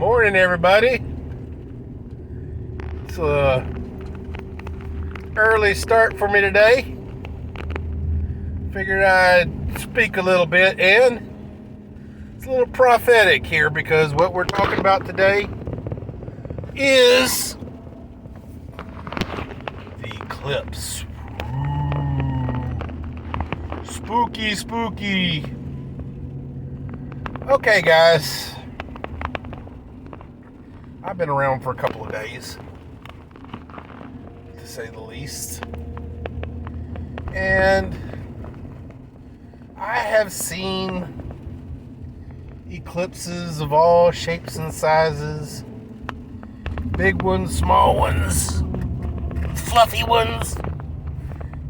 Morning, everybody. It's a early start for me today. Figured I'd speak a little bit, and it's a little prophetic here because what we're talking about today is the eclipse. Ooh. Spooky, spooky. Okay, guys. I've been around for a couple of days, to say the least. And I have seen eclipses of all shapes and sizes. Big ones, small ones, fluffy ones,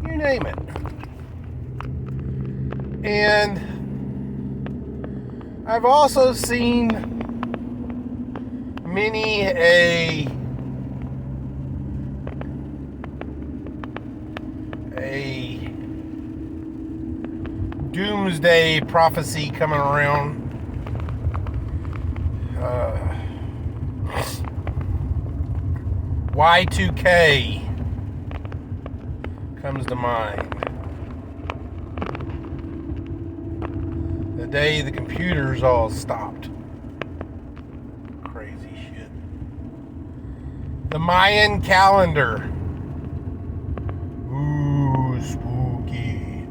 you name it. And I've also seen many a doomsday prophecy coming around. Y2K comes to mind. The day the computers all stopped. Crazy shit. The Mayan calendar. Ooh, spooky.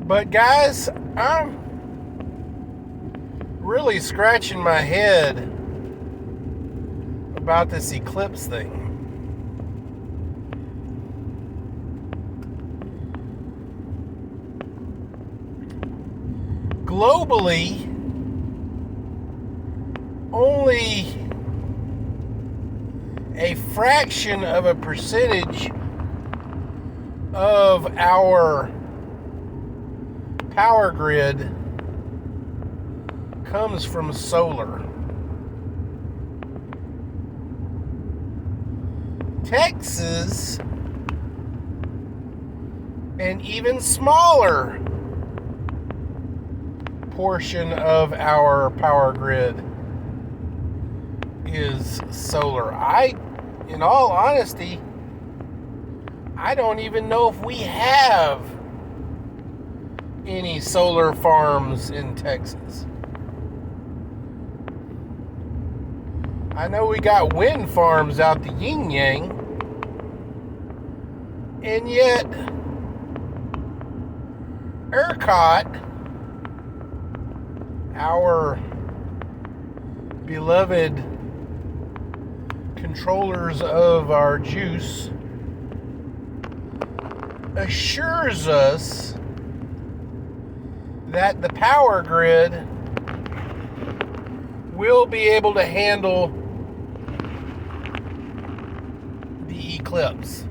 But guys, I'm really scratching my head about this eclipse thing. Globally, only a fraction of a percentage of our power grid comes from solar. Texas, an even smaller portion of our power grid is solar. In all honesty, I don't even know if we have any solar farms in Texas. I know we got wind farms out the yin yang, and yet ERCOT, our beloved controllers of our juice, assures us that the power grid will be able to handle the eclipse.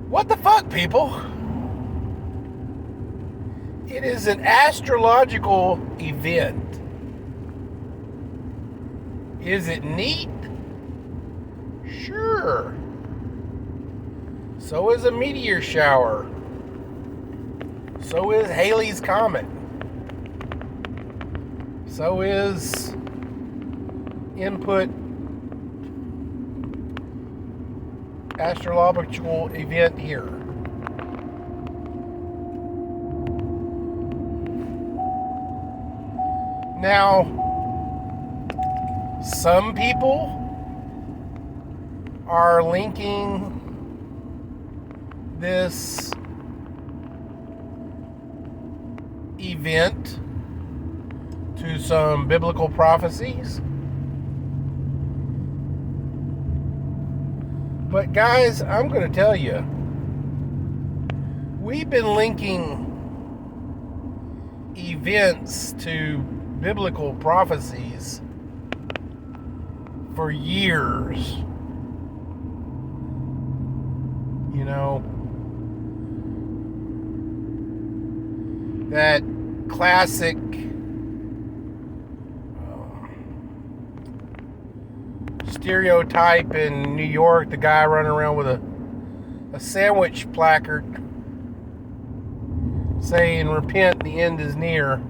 What the fuck, people? It is an astrological event. Is it neat? Sure. So is a meteor shower. So is Halley's Comet. So is input astrological event here. Now, some people are linking this event to some biblical prophecies. But guys, I'm going to tell you, we've been linking events to biblical prophecies for years. You know, that classic stereotype in New York, the guy running around with a sandwich placard saying, "Repent, the end is near,"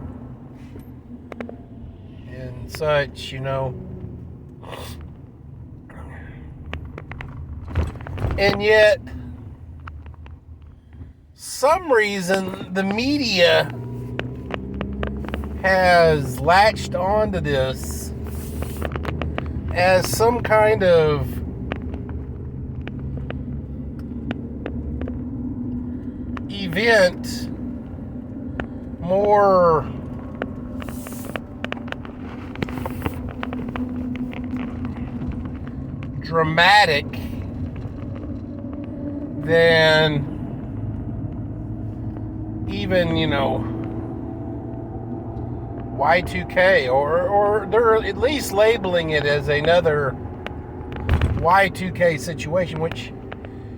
and such, you know. And yet, some reason, the media has latched onto this as some kind of event more dramatic than even, you know, Y2K, or they're at least labeling it as another Y2K situation, which,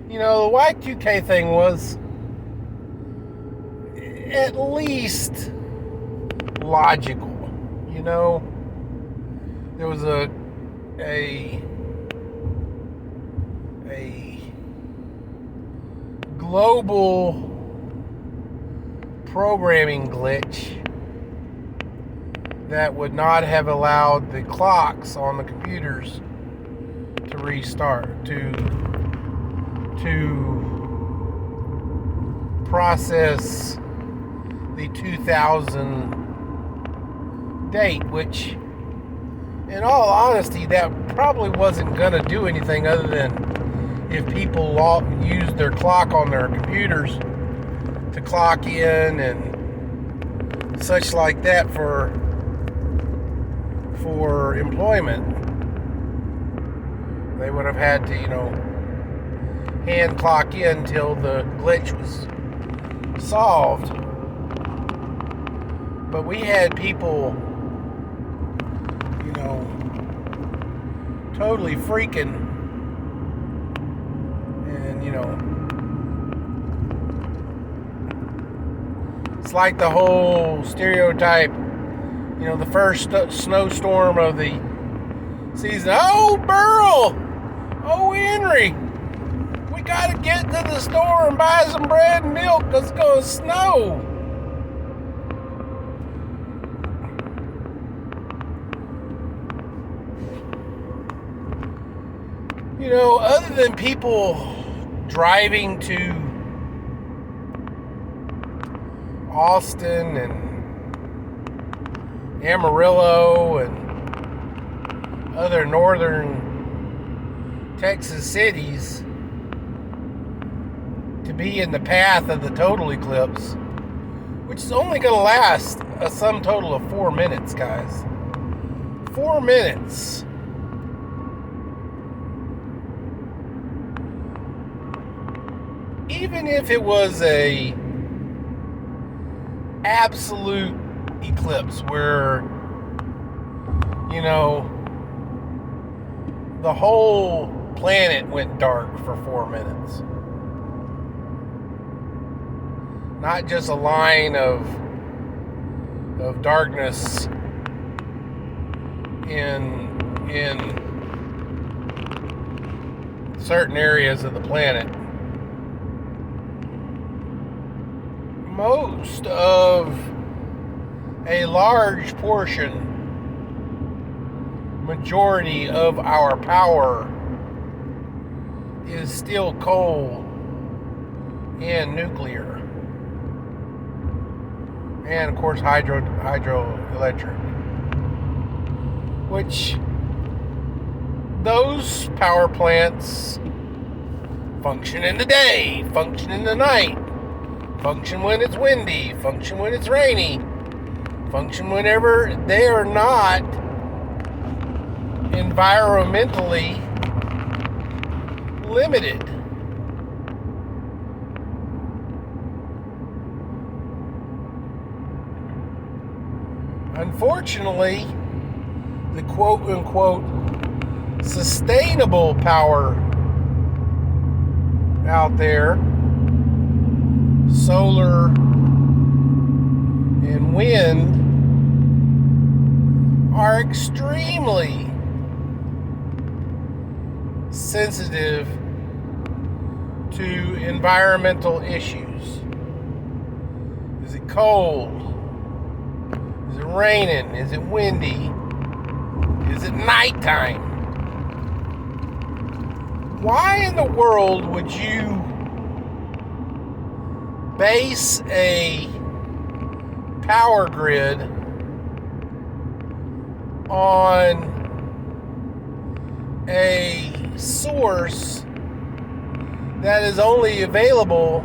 you know, the Y2K thing was at least logical. You know, there was a global programming glitch that would not have allowed the clocks on the computers to restart, to process the 2000 date, which, in all honesty, that probably wasn't going to do anything other than if people used their clock on their computers to clock in and such like that for employment. They would have had to, you know, hand clock in till the glitch was solved. But we had people, you know, totally freaking, and, you know, it's like the whole stereotype, you know, the first snowstorm of the season. "Oh, Burl! Oh, Henry! We gotta get to the store and buy some bread and milk because it's gonna snow." You know, other than people driving to Austin and Amarillo and other northern Texas cities to be in the path of the total eclipse, which is only going to last a sum total of 4 minutes, guys. 4 minutes. Even if it was a absolute eclipse where, you know, the whole planet went dark for 4 minutes, not just a line of darkness in certain areas of the planet. Most of a large portion, majority of our power is still coal and nuclear, and of course hydroelectric, which those power plants function in the day, function in the night, function when it's windy, function when it's rainy, function whenever they are not environmentally limited. Unfortunately, the quote-unquote sustainable power out there, solar and wind, are extremely sensitive to environmental issues? Is it cold? Is it raining? Is it windy? Is it nighttime? Why in the world would you base a power grid on a source that is only available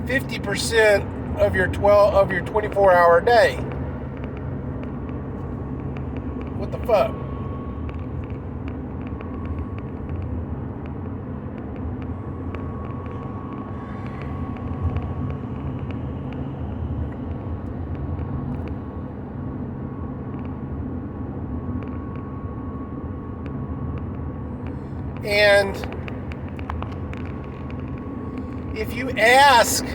50% of your 24-hour day? What the fuck? And if you ask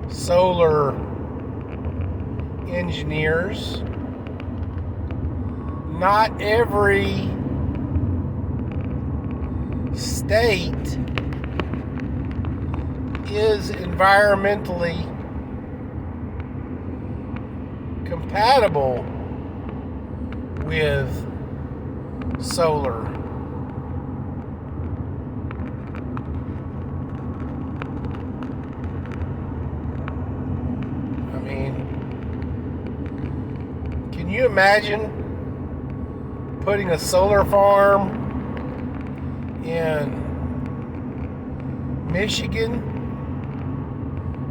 solar engineers, not every state is environmentally compatible with solar. Can you imagine putting a solar farm in Michigan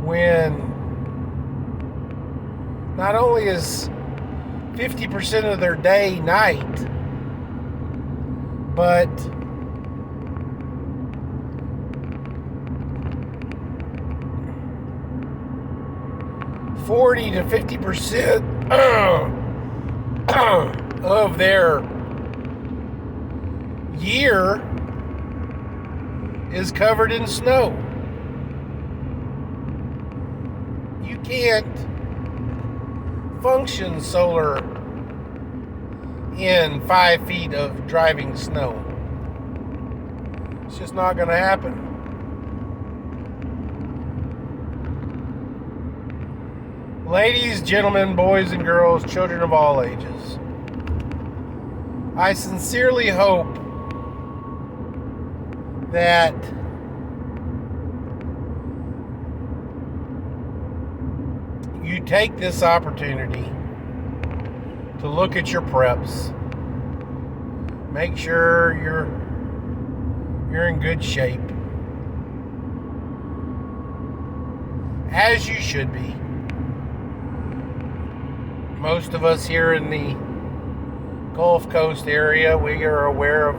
when not only is 50% of their day night, but $40 to 50% of their year is covered in snow? You can't function solar in 5 feet of driving snow. It's just not going to happen. Ladies, gentlemen, boys and girls, children of all ages, I sincerely hope that you take this opportunity to look at your preps. Make sure you're in good shape, as you should be. Most of us here in the Gulf Coast area, we are aware of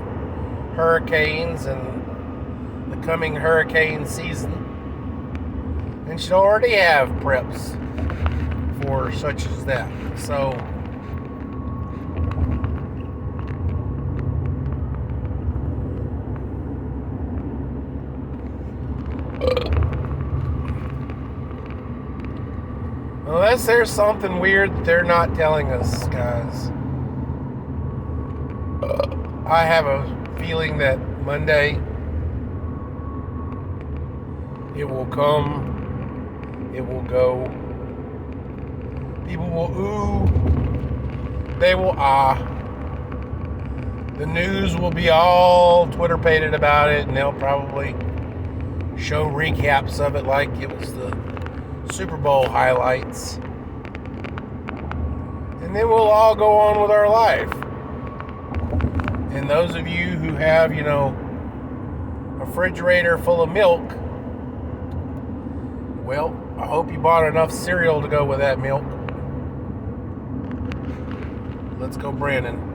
hurricanes and the coming hurricane season, and should already have preps for such as that. So unless there's something weird that they're not telling us, guys, I have a feeling that Monday it will come, it will go. People will ooh, they will ah. The news will be all Twitter-pated about it, and they'll probably show recaps of it like it was the Super Bowl highlights. And then we'll all go on with our life. And those of you who have, a refrigerator full of milk, well, I hope you bought enough cereal to go with that milk. Let's go, Brandon.